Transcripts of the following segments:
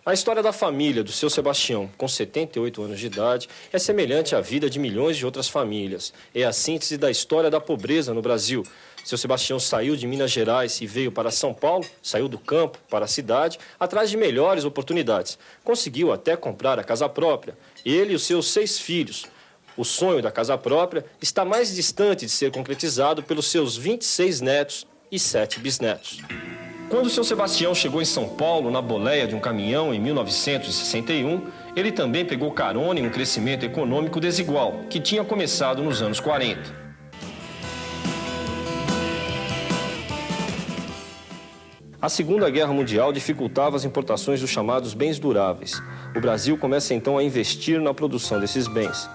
A história da família do seu Sebastião, com 78 anos de idade, é semelhante à vida de milhões de outras famílias. É a síntese da história da pobreza no Brasil. Seu Sebastião saiu de Minas Gerais e veio para São Paulo, saiu do campo para a cidade, atrás de melhores oportunidades. Conseguiu até comprar a casa própria, ele e os seus 6 filhos. O sonho da casa própria está mais distante de ser concretizado pelos seus 26 netos e 7 bisnetos. Quando seu Sebastião chegou em São Paulo, na boleia de um caminhão, em 1961, ele também pegou carona em um crescimento econômico desigual, que tinha começado nos anos 40. A Segunda Guerra Mundial dificultava as importações dos chamados bens duráveis. O Brasil começa então a investir na produção desses bens.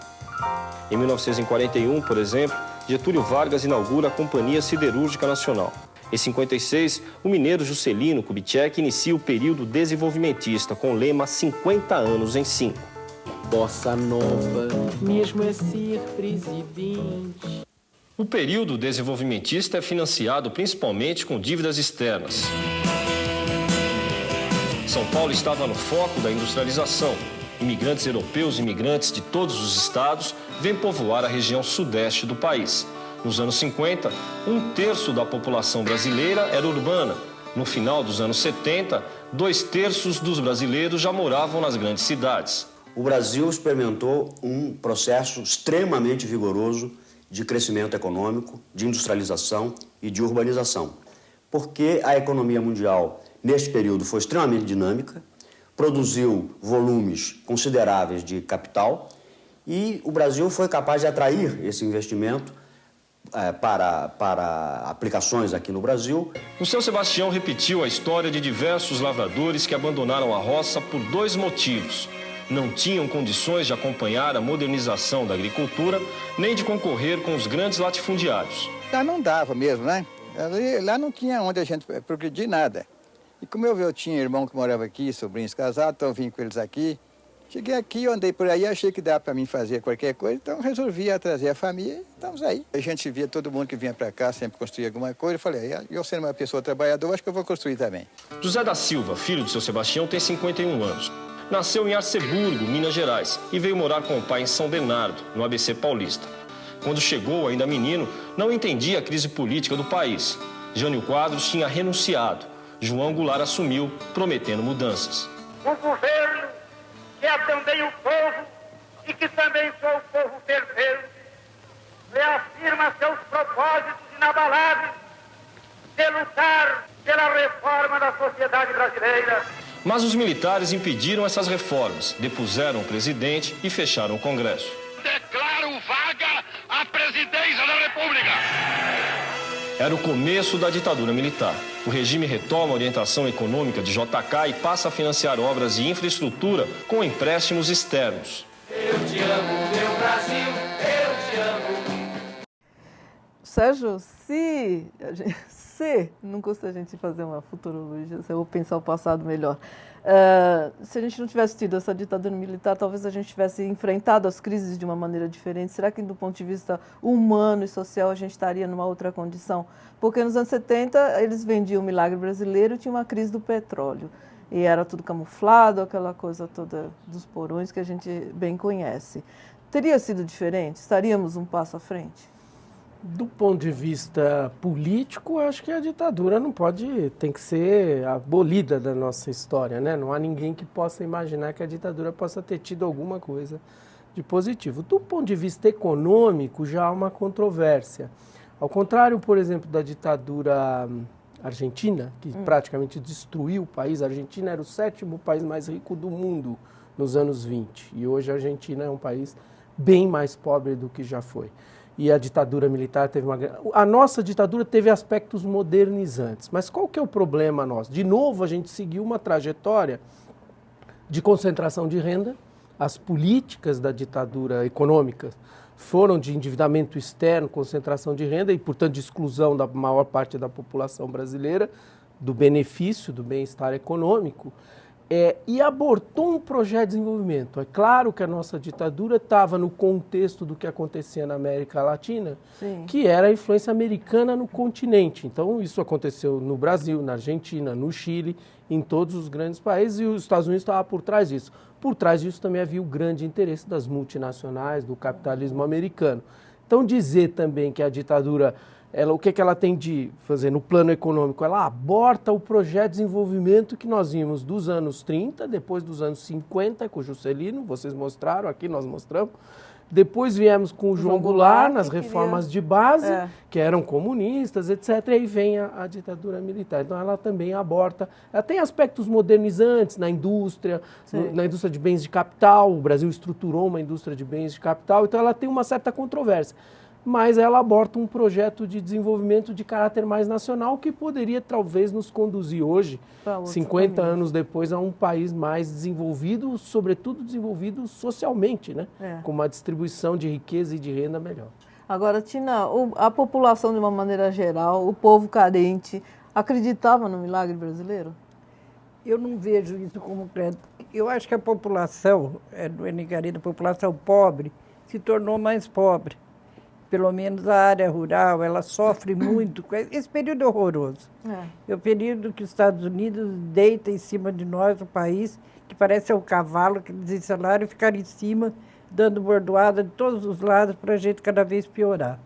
Em 1941, por exemplo, Getúlio Vargas inaugura a Companhia Siderúrgica Nacional. Em 56, o mineiro Juscelino Kubitschek inicia o período desenvolvimentista com o lema 50 anos em 5. Bossa Nova, mesmo a ser presidente. O período desenvolvimentista é financiado principalmente com dívidas externas. São Paulo estava no foco da industrialização. Imigrantes europeus e imigrantes de todos os estados vêm povoar a região sudeste do país. Nos anos 50, 1/3 da população brasileira era urbana. No final dos anos 70, 2/3 dos brasileiros já moravam nas grandes cidades. O Brasil experimentou um processo extremamente vigoroso de crescimento econômico, de industrialização e de urbanização. Porque a economia mundial, neste período, foi extremamente dinâmica, produziu volumes consideráveis de capital e o Brasil foi capaz de atrair esse investimento para aplicações aqui no Brasil. O seu Sebastião repetiu a história de diversos lavradores que abandonaram a roça por 2 motivos. Não tinham condições de acompanhar a modernização da agricultura, nem de concorrer com os grandes latifundiários. Lá não dava mesmo, né? Lá não tinha onde a gente progredir nada. E como eu tinha irmão que morava aqui, sobrinhos casados, então eu vim com eles aqui. Cheguei aqui, eu andei por aí, achei que dava para mim fazer qualquer coisa, então resolvi trazer a família e estamos aí. A gente via todo mundo que vinha para cá, sempre construía alguma coisa, eu falei, eu sendo uma pessoa trabalhadora, acho que eu vou construir também. José da Silva, filho do seu Sebastião, tem 51 anos. Nasceu em Arceburgo, Minas Gerais, e veio morar com o pai em São Bernardo, no ABC Paulista. Quando chegou, ainda menino, não entendia a crise política do país. Jânio Quadros tinha renunciado. João Goulart assumiu, prometendo mudanças. O governo, que é também o povo e que também sou o povo perfeito, reafirma seus propósitos inabaláveis de lutar pela reforma da sociedade brasileira. Mas os militares impediram essas reformas, depuseram o presidente e fecharam o Congresso. Declaro vaga a presidência da República. Era o começo da ditadura militar. O regime retoma a orientação econômica de JK e passa a financiar obras de infraestrutura com empréstimos externos. Eu te amo, meu Brasil, eu te amo. Sérgio, se não custa a gente fazer uma futurologia, se eu pensar o passado melhor. Se a gente não tivesse tido essa ditadura militar, talvez a gente tivesse enfrentado as crises de uma maneira diferente. Será que, do ponto de vista humano e social, a gente estaria numa outra condição? Porque nos anos 70, eles vendiam o milagre brasileiro e tinha uma crise do petróleo. E era tudo camuflado, aquela coisa toda dos porões que a gente bem conhece. Teria sido diferente? Estaríamos um passo à frente? Do ponto de vista político, acho que a ditadura tem que ser abolida da nossa história, né? Não há ninguém que possa imaginar que a ditadura possa ter tido alguma coisa de positivo. Do ponto de vista econômico, já há uma controvérsia. Ao contrário, por exemplo, da ditadura argentina, que praticamente destruiu o país. A Argentina era o 7º país mais rico do mundo nos anos 20. E hoje a Argentina é um país bem mais pobre do que já foi. E a ditadura militar teve a nossa ditadura teve aspectos modernizantes. Mas qual que é o problema nosso? De novo, a gente seguiu uma trajetória de concentração de renda. As políticas da ditadura econômica foram de endividamento externo, concentração de renda e, portanto, de exclusão da maior parte da população brasileira do benefício, do bem-estar econômico. e abortou um projeto de desenvolvimento. É claro que a nossa ditadura estava no contexto do que acontecia na América Latina, Sim. que era a influência americana no continente. Então, isso aconteceu no Brasil, na Argentina, no Chile, em todos os grandes países, e os Estados Unidos estavam por trás disso. Por trás disso também havia o grande interesse das multinacionais, do capitalismo americano. Então, dizer também que a ditadura, o que ela tem de fazer no plano econômico? Ela aborta o projeto de desenvolvimento que nós vimos dos anos 30, depois dos anos 50, com o Juscelino, vocês mostraram, aqui nós mostramos. Depois viemos com o João Goulart nas reformas de base, que eram comunistas, etc. E aí vem a ditadura militar. Então ela também aborta. Ela tem aspectos modernizantes na indústria, na indústria de bens de capital. O Brasil estruturou uma indústria de bens de capital, então ela tem uma certa controvérsia. Mas ela aborta um projeto de desenvolvimento de caráter mais nacional que poderia talvez nos conduzir hoje, 50 anos depois, a um país mais desenvolvido, sobretudo desenvolvido socialmente, né? Com uma distribuição de riqueza e de renda melhor. Agora, Tina, a população de uma maneira geral, o povo carente, acreditava no milagre brasileiro? Eu não vejo isso como crédito. Eu acho que a população, no Enigari, a população pobre, se tornou mais pobre. Pelo menos a área rural, ela sofre muito. Esse período é horroroso. É o período que os Estados Unidos deita em cima de nós, o país, que parece um cavalo, que desencenaram e ficaram em cima, dando bordoada de todos os lados para a gente cada vez piorar.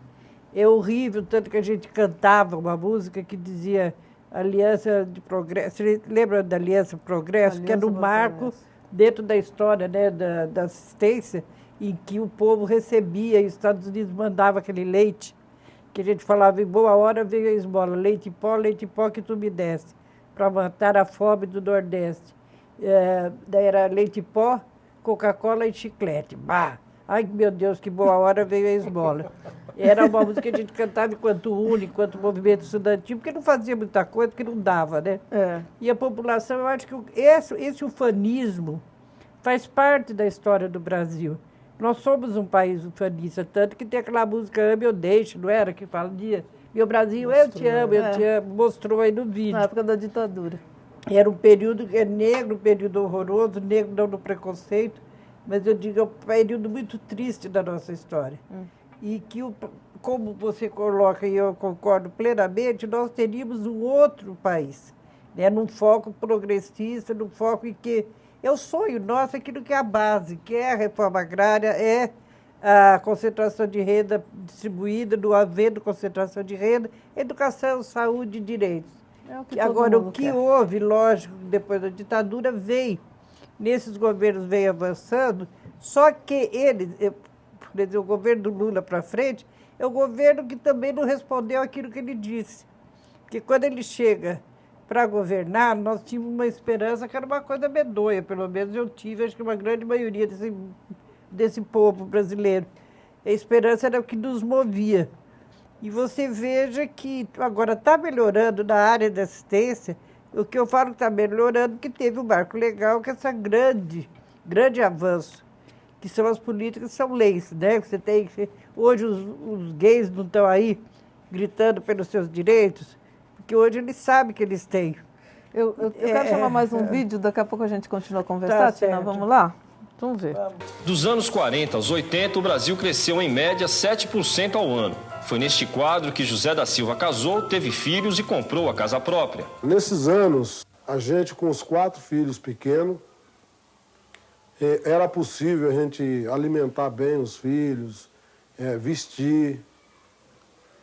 É horrível, tanto que a gente cantava uma música que dizia Aliança de Progresso. Você lembra da Aliança Progresso? Que era um marco dentro da história, né, da assistência, em que o povo recebia e os Estados Unidos mandava aquele leite, que a gente falava, em boa hora veio a esmola, leite em pó que tu me desse, para matar a fome do Nordeste. Daí era leite em pó, Coca-Cola e chiclete. Bah! Ai, meu Deus, que boa hora veio a esmola. Era uma música que a gente cantava enquanto enquanto movimento estudantil, porque não fazia muita coisa, porque não dava, né? E a população, eu acho que esse ufanismo faz parte da história do Brasil. Nós somos um país ufanista, tanto que tem aquela música Ame ou Deixe, não era? Que fala, meu Brasil, eu te amo, mostrou aí no vídeo. Na época da ditadura. Era um período negro, um período horroroso, negro não no preconceito, mas eu digo, é um período muito triste da nossa história. E que, como você coloca, e eu concordo plenamente, nós teríamos um outro país, né, num foco progressista, num foco em que é o sonho nosso, aquilo que é a base, que é a reforma agrária, é a concentração de renda distribuída, do havendo concentração de renda, educação, saúde e direitos. Agora, o que houve, lógico, depois da ditadura, nesses governos veio avançando, só que eles, por exemplo, o governo do Lula para frente, é o governo que também não respondeu aquilo que ele disse. Porque quando ele chega para governar, nós tínhamos uma esperança que era uma coisa medonha, pelo menos eu tive, acho que uma grande maioria desse povo brasileiro. A esperança era o que nos movia. E você veja que agora está melhorando na área da assistência, o que eu falo que está melhorando, que teve um marco legal, que é esse grande avanço, que são as políticas, são leis, né? Você tem, hoje os gays não estão aí gritando pelos seus direitos, que hoje eles sabem que eles têm. Eu quero chamar mais um vídeo, daqui a pouco a gente continua a conversar, Tina, vamos lá? Vamos ver. Dos anos 40 aos 80, o Brasil cresceu em média 7% ao ano. Foi neste quadro que José da Silva casou, teve filhos e comprou a casa própria. Nesses anos, a gente com os 4 filhos pequenos, era possível a gente alimentar bem os filhos, vestir.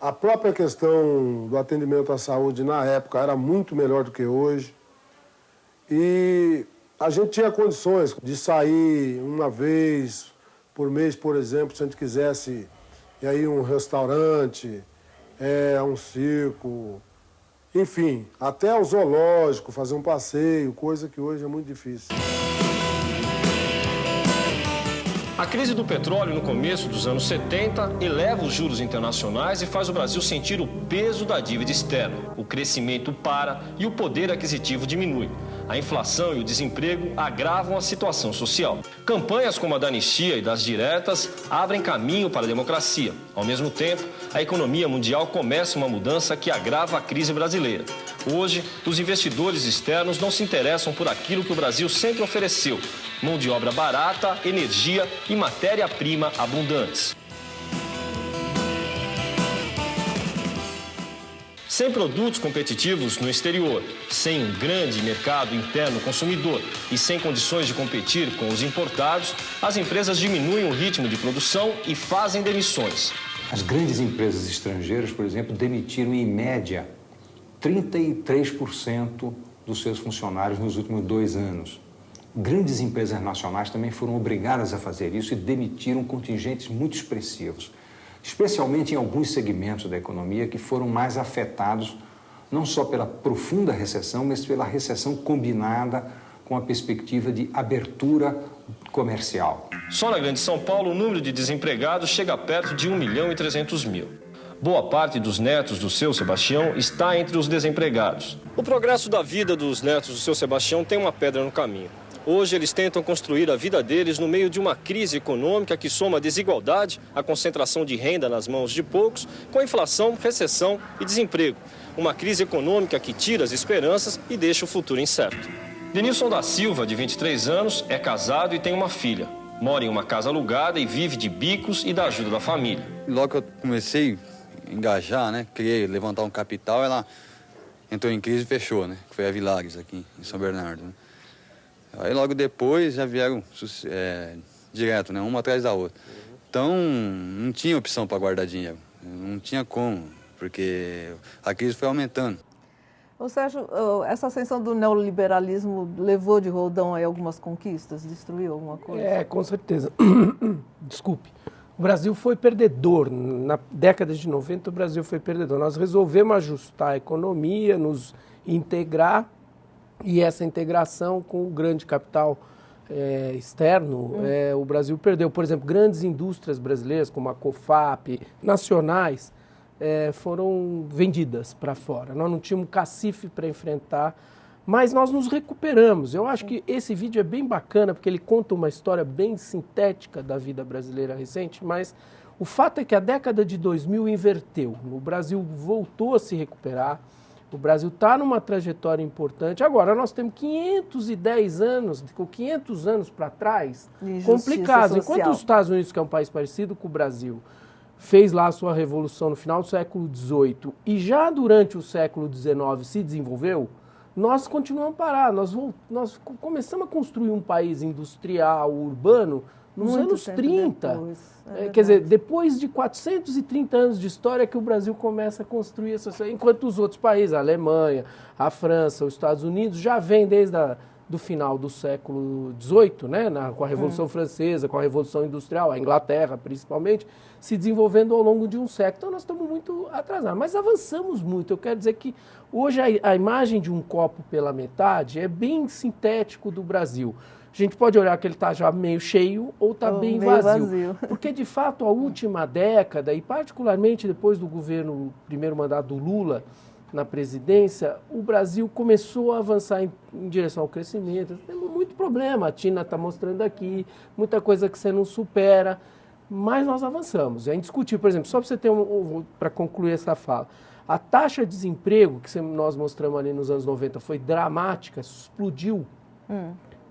A própria questão do atendimento à saúde, na época, era muito melhor do que hoje. E a gente tinha condições de sair uma vez por mês, por exemplo, se a gente quisesse ir aí a um restaurante, a um circo, enfim, até ao zoológico, fazer um passeio, coisa que hoje é muito difícil. A crise do petróleo no começo dos anos 70 eleva os juros internacionais e faz o Brasil sentir o peso da dívida externa. O crescimento para e o poder aquisitivo diminui. A inflação e o desemprego agravam a situação social. Campanhas como a da anistia e das diretas abrem caminho para a democracia. Ao mesmo tempo, a economia mundial começa uma mudança que agrava a crise brasileira. Hoje, os investidores externos não se interessam por aquilo que o Brasil sempre ofereceu: mão de obra barata, energia e matéria-prima abundantes. Sem produtos competitivos no exterior, sem um grande mercado interno consumidor e sem condições de competir com os importados, as empresas diminuem o ritmo de produção e fazem demissões. As grandes empresas estrangeiras, por exemplo, demitiram em média 33% dos seus funcionários nos últimos 2 anos. Grandes empresas nacionais também foram obrigadas a fazer isso e demitiram contingentes muito expressivos, especialmente em alguns segmentos da economia que foram mais afetados não só pela profunda recessão, mas pela recessão combinada com a perspectiva de abertura comercial. Só na Grande São Paulo, o número de desempregados chega perto de 1.300.000. Boa parte dos netos do seu Sebastião está entre os desempregados. O progresso da vida dos netos do seu Sebastião tem uma pedra no caminho. Hoje eles tentam construir a vida deles no meio de uma crise econômica que soma a desigualdade, a concentração de renda nas mãos de poucos, com a inflação, recessão e desemprego. Uma crise econômica que tira as esperanças e deixa o futuro incerto. Denilson da Silva, de 23 anos, é casado e tem uma filha. Mora em uma casa alugada e vive de bicos e da ajuda da família. Logo que eu comecei a engajar, né, criei, levantar um capital, ela entrou em crise e fechou, né, que foi a Vilares aqui em São Bernardo, né. Aí logo depois já vieram direto, né, uma atrás da outra. Então não tinha opção para guardar dinheiro, não tinha como, porque a crise foi aumentando. Ô Sérgio, essa ascensão do neoliberalismo levou de roldão aí algumas conquistas? Destruiu alguma coisa? É, com certeza. Desculpe. O Brasil foi perdedor. Na década de 90, o Brasil foi perdedor. Nós resolvemos ajustar a economia, nos integrar, e essa integração com o grande capital externo, o Brasil perdeu. Por exemplo, grandes indústrias brasileiras, como a COFAP, nacionais, foram vendidas para fora. Nós não tínhamos cacife para enfrentar, mas nós nos recuperamos. Eu acho que esse vídeo é bem bacana, porque ele conta uma história bem sintética da vida brasileira recente, mas o fato é que a década de 2000 inverteu. O Brasil voltou a se recuperar. O Brasil está numa trajetória importante. Agora, nós temos 510 anos, 500 anos para trás, complicados. Enquanto os Estados Unidos, que é um país parecido com o Brasil, fez lá a sua revolução no final do século XVIII e já durante o século XIX se desenvolveu, nós continuamos parados. Nós começamos a construir um país industrial, urbano, nos anos 30. Quer dizer, depois de 430 anos de história que o Brasil começa a construir essa... Enquanto os outros países, a Alemanha, a França, os Estados Unidos, já vêm desde do final do século XVIII, né, com a Revolução Francesa, com a Revolução Industrial, a Inglaterra principalmente, se desenvolvendo ao longo de um século. Então nós estamos muito atrasados, mas avançamos muito. Eu quero dizer que hoje a imagem de um copo pela metade é bem sintético do Brasil. A gente pode olhar que ele está já meio cheio ou está bem vazio. Porque, de fato, a última década, e particularmente depois do governo, primeiro mandato do Lula na presidência, o Brasil começou a avançar em direção ao crescimento. Temos muito problema, a Tina está mostrando aqui, muita coisa que você não supera, mas nós avançamos. É indiscutível, por exemplo, só para você ter para concluir essa fala, a taxa de desemprego que nós mostramos ali nos anos 90 foi dramática, explodiu.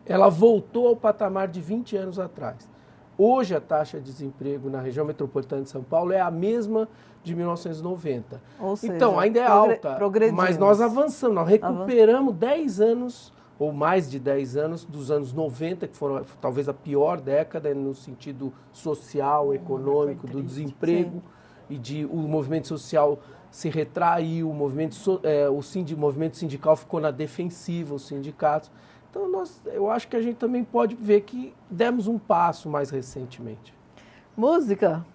Ela voltou ao patamar de 20 anos atrás. Hoje, a taxa de desemprego na região metropolitana de São Paulo é a mesma de 1990. Ou seja, então, ainda é alta, mas nós avançamos, nós recuperamos 10 anos, ou mais de 10 anos, dos anos 90, que foram talvez a pior década no sentido social, econômico, do desemprego, e o movimento social se retraiu, o movimento sindical ficou na defensiva, os sindicatos. Então, eu acho que a gente também pode ver que demos um passo mais recentemente. Música?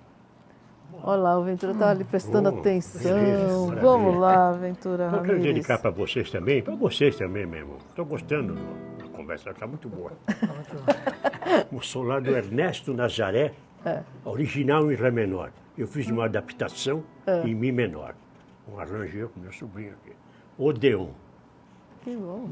Olha lá, o Ventura está ali prestando atenção. Vamos lá, Ventura Ramires. Eu quero dedicar para vocês também mesmo. Estou gostando da conversa, está muito boa. O solar do Ernesto Nazaré, original em Ré menor. Eu fiz uma adaptação em Mi menor. Um arranjo eu com meu sobrinho aqui. Odeon. Que bom.